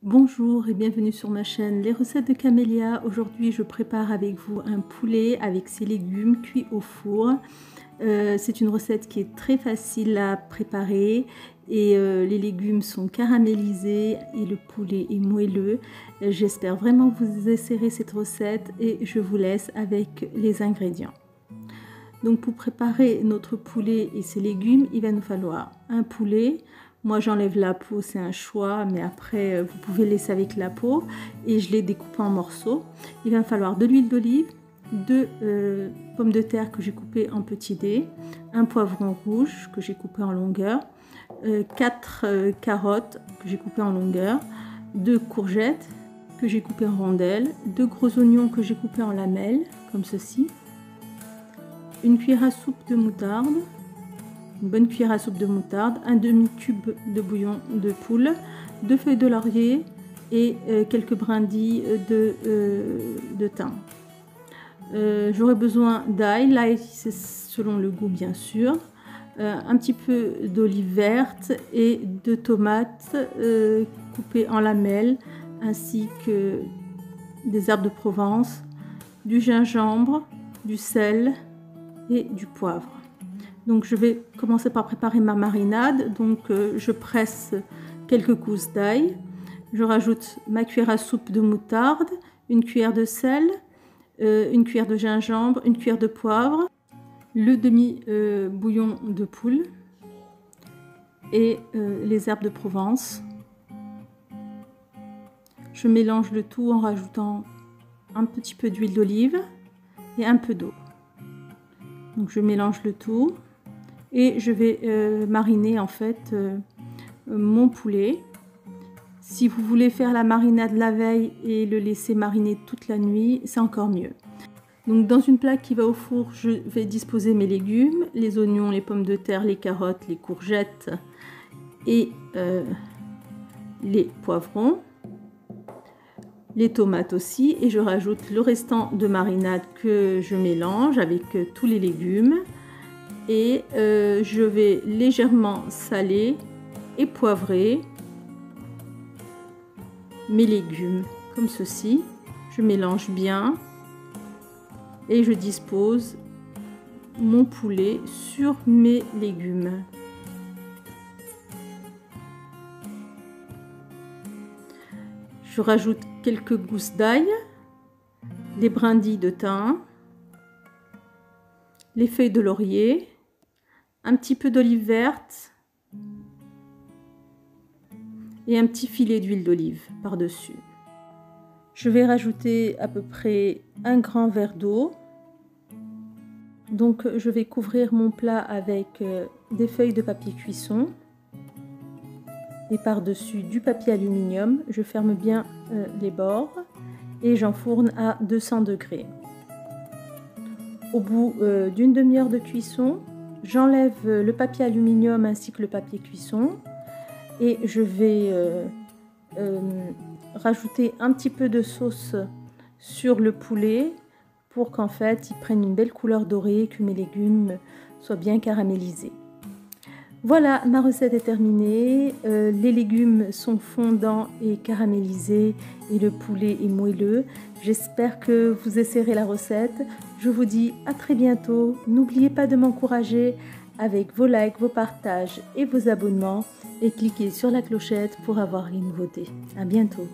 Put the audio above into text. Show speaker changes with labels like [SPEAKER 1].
[SPEAKER 1] Bonjour et bienvenue sur ma chaîne Les recettes de Camélia. Aujourd'hui je prépare avec vous un poulet avec ses légumes cuits au four. C'est une recette qui est très facile à préparer et les légumes sont caramélisés et le poulet est moelleux. J'espère vraiment que vous essaierez cette recette et je vous laisse avec les ingrédients. Donc pour préparer notre poulet et ses légumes, il va nous falloir un poulet. Moi j'enlève la peau, c'est un choix, mais après vous pouvez laisser avec la peau et je l'ai découpé en morceaux. Il va me falloir de l'huile d'olive, 2 pommes de terre que j'ai coupées en petits dés, un poivron rouge que j'ai coupé en longueur, 4 carottes que j'ai coupées en longueur, 2 courgettes que j'ai coupées en rondelles, 2 gros oignons que j'ai coupés en lamelles, comme ceci, une cuillère à soupe de moutarde, une bonne cuillère à soupe de moutarde, un demi-cube de bouillon de poule, 2 feuilles de laurier et quelques brindilles de thym. J'aurai besoin d'ail, l'ail c'est selon le goût bien sûr, un petit peu d'olive verte et de tomates coupées en lamelles, ainsi que des herbes de Provence, du gingembre, du sel et du poivre. Donc je vais commencer par préparer ma marinade. Donc je presse quelques gousses d'ail, je rajoute ma cuillère à soupe de moutarde, une cuillère de sel, une cuillère de gingembre, une cuillère de poivre, le demi bouillon de poule et les herbes de Provence. Je mélange le tout en rajoutant un petit peu d'huile d'olive et un peu d'eau. Donc je mélange le tout et je vais mariner en fait mon poulet. Si vous voulez faire la marinade la veille et le laisser mariner toute la nuit, c'est encore mieux. Donc dans une plaque qui va au four, je vais disposer mes légumes, les oignons, les pommes de terre, les carottes, les courgettes et les poivrons, les tomates aussi, et je rajoute le restant de marinade que je mélange avec tous les légumes. Et je vais légèrement saler et poivrer mes légumes comme ceci. Je mélange bien et je dispose mon poulet sur mes légumes. Je rajoute quelques gousses d'ail, les brindilles de thym, les feuilles de laurier, un petit peu d'olive verte et un petit filet d'huile d'olive par-dessus. Je vais rajouter à peu près un grand verre d'eau. Donc je vais couvrir mon plat avec des feuilles de papier cuisson et par-dessus du papier aluminium. Je ferme bien les bords et j'enfourne à 200 degrés. Au bout d'une demi-heure de cuisson, j'enlève le papier aluminium ainsi que le papier cuisson et je vais rajouter un petit peu de sauce sur le poulet pour qu'en fait il prenne une belle couleur dorée et que mes légumes soient bien caramélisés. Voilà, ma recette est terminée. Les légumes sont fondants et caramélisés et le poulet est moelleux. J'espère que vous essaierez la recette. Je vous dis à très bientôt. N'oubliez pas de m'encourager avec vos likes, vos partages et vos abonnements et cliquez sur la clochette pour avoir les nouveautés. À bientôt.